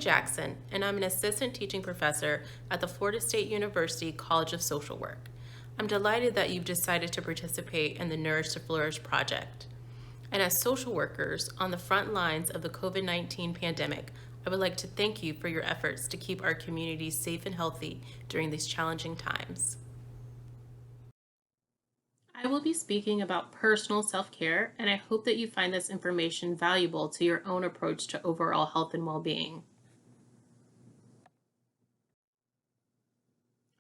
Jackson, and I'm an assistant teaching professor at the Florida State University College of Social Work. I'm delighted that you've decided to participate in the Nourish to Flourish project. And as social workers on the front lines of the COVID-19 pandemic, I would like to thank you for your efforts to keep our community safe and healthy during these challenging times. I will be speaking about personal self-care, and I hope that you find this information valuable to your own approach to overall health and well-being.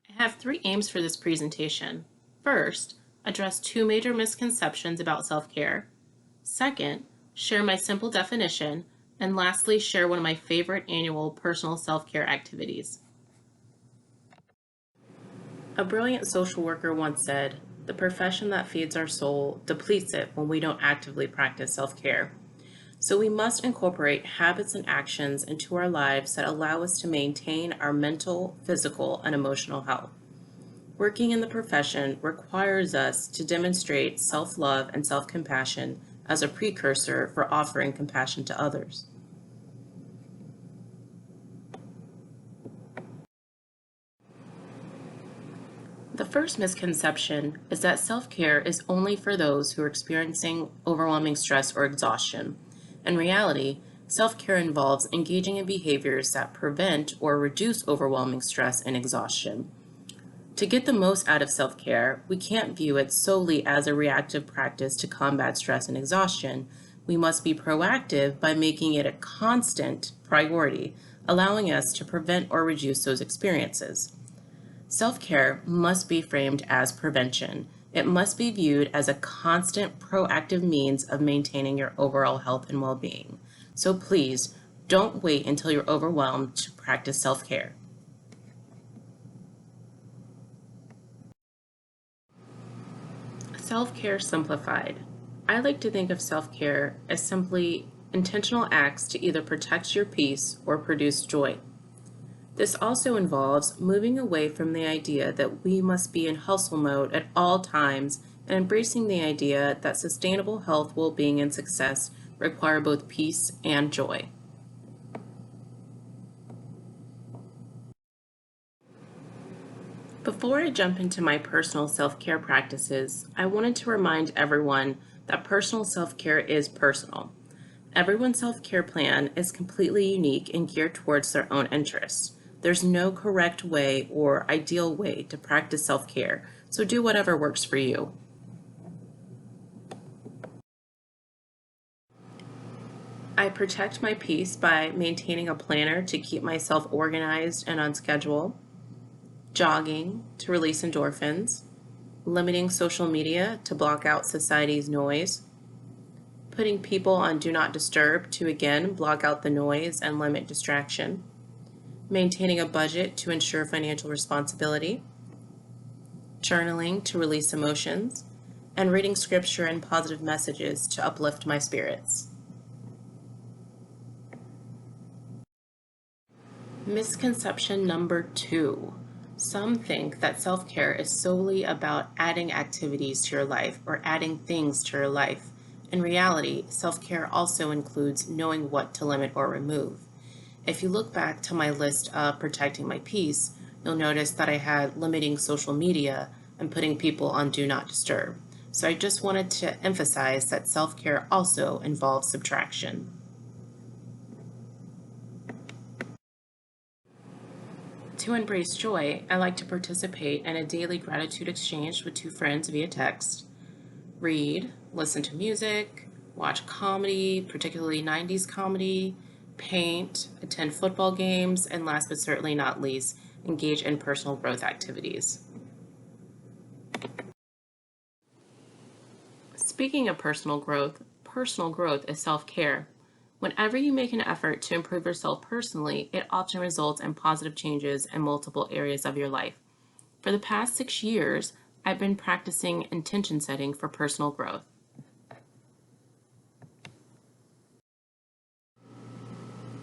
I have three aims for this presentation. First, address two major misconceptions about self-care. Second, share my simple definition. And lastly, share one of my favorite annual personal self-care activities. A brilliant social worker once said, "The profession that feeds our soul depletes it when we don't actively practice self-care." So we must incorporate habits and actions into our lives that allow us to maintain our mental, physical, and emotional health. Working in the profession requires us to demonstrate self-love and self-compassion as a precursor for offering compassion to others. The first misconception is that self-care is only for those who are experiencing overwhelming stress or exhaustion. In reality, self-care involves engaging in behaviors that prevent or reduce overwhelming stress and exhaustion. To get the most out of self-care, we can't view it solely as a reactive practice to combat stress and exhaustion. We must be proactive by making it a constant priority, allowing us to prevent or reduce those experiences. Self-care must be framed as prevention. It must be viewed as a constant proactive means of maintaining your overall health and well-being. So please, don't wait until you're overwhelmed to practice self-care. Self-care simplified. I like to think of self-care as simply intentional acts to either protect your peace or produce joy. This also involves moving away from the idea that we must be in hustle mode at all times and embracing the idea that sustainable health, well-being, and success require both peace and joy. Before I jump into my personal self-care practices, I wanted to remind everyone that personal self-care is personal. Everyone's self-care plan is completely unique and geared towards their own interests. There's no correct way or ideal way to practice self-care, so do whatever works for you. I protect my peace by maintaining a planner to keep myself organized and on schedule, jogging to release endorphins, limiting social media to block out society's noise, putting people on Do Not Disturb to again block out the noise and limit distraction, maintaining a budget to ensure financial responsibility, journaling to release emotions, and reading scripture and positive messages to uplift my spirits. Misconception number 2. Some think that self-care is solely about adding activities to your life or adding things to your life. In reality, self-care also includes knowing what to limit or remove. If you look back to my list of protecting my peace, you'll notice that I had limiting social media and putting people on Do Not Disturb. So I just wanted to emphasize that self-care also involves subtraction. To embrace joy, I like to participate in a daily gratitude exchange with two friends via text, read, listen to music, watch comedy, particularly 90s comedy, paint, attend football games, and last but certainly not least, engage in personal growth activities. Speaking of personal growth is self-care. Whenever you make an effort to improve yourself personally, it often results in positive changes in multiple areas of your life. For the past 6 years, I've been practicing intention setting for personal growth.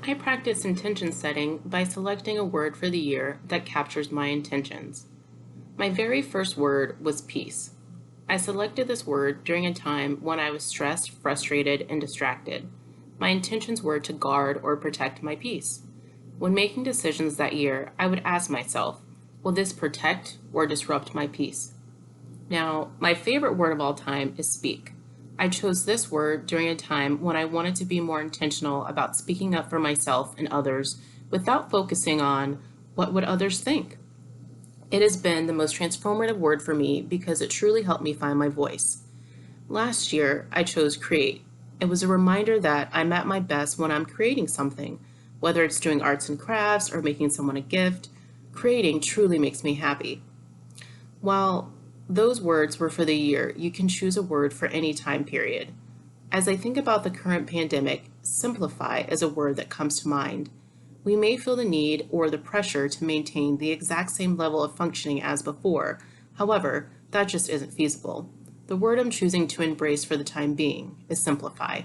I practice intention setting by selecting a word for the year that captures my intentions. My very first word was peace. I selected this word during a time when I was stressed, frustrated, and distracted. My intentions were to guard or protect my peace. When making decisions that year, I would ask myself, will this protect or disrupt my peace? Now, my favorite word of all time is speak. I chose this word during a time when I wanted to be more intentional about speaking up for myself and others without focusing on what would others think. It has been the most transformative word for me because it truly helped me find my voice. Last year, I chose create. It was a reminder that I'm at my best when I'm creating something, whether it's doing arts and crafts or making someone a gift. Creating truly makes me happy. While those words were for the year, you can choose a word for any time period. As I think about the current pandemic, simplify is a word that comes to mind. We may feel the need or the pressure to maintain the exact same level of functioning as before. However, that just isn't feasible. The word I'm choosing to embrace for the time being is simplify.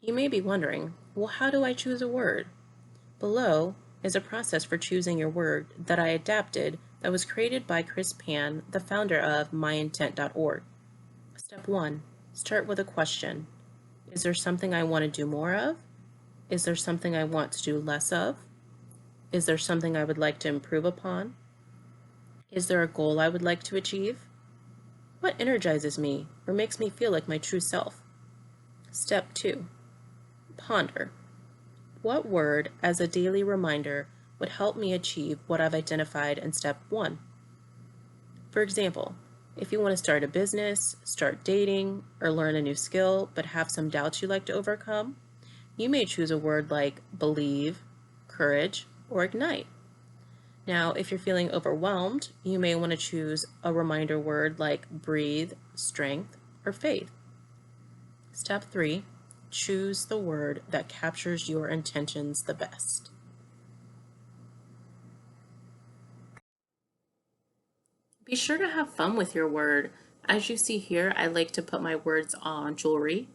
You may be wondering, well, how do I choose a word? Below is a process for choosing your word that I adapted that was created by Chris Pan, the founder of myintent.org. Step 1. Start with a question. Is there something I want to do more of? Is there something I want to do less of? Is there something I would like to improve upon? Is there a goal I would like to achieve? What energizes me or makes me feel like my true self? Step 2. Ponder. What word, as a daily reminder, would help me achieve what I've identified in step 1? For example, if you want to start a business, start dating, or learn a new skill but have some doubts you'd like to overcome, you may choose a word like believe, courage, or ignite. Now, if you're feeling overwhelmed, you may want to choose a reminder word like breathe, strength, or faith. Step 3. Choose the word that captures your intentions the best. Be sure to have fun with your word. As you see here, I like to put my words on jewelry,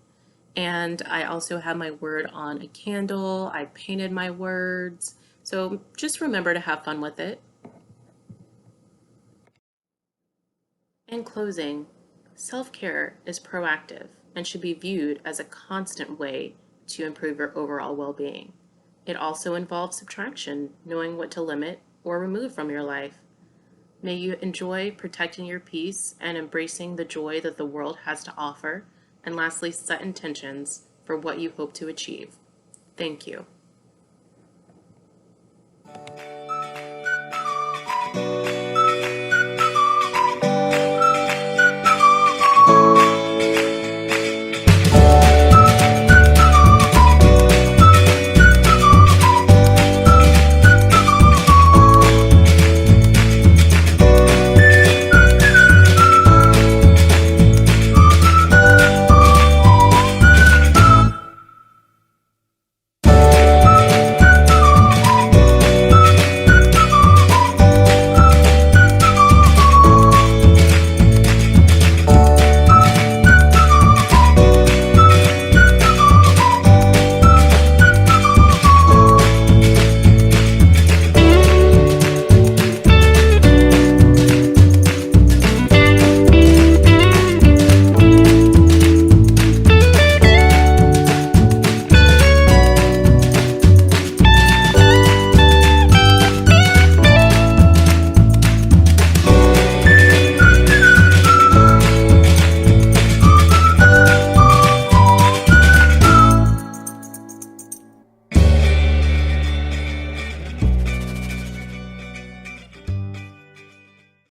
and I also have my word on a candle. I painted my words. So just remember to have fun with it. In closing, self-care is proactive and should be viewed as a constant way to improve your overall well-being. It also involves subtraction, knowing what to limit or remove from your life. May you enjoy protecting your peace and embracing the joy that the world has to offer. And lastly, set intentions for what you hope to achieve. Thank you.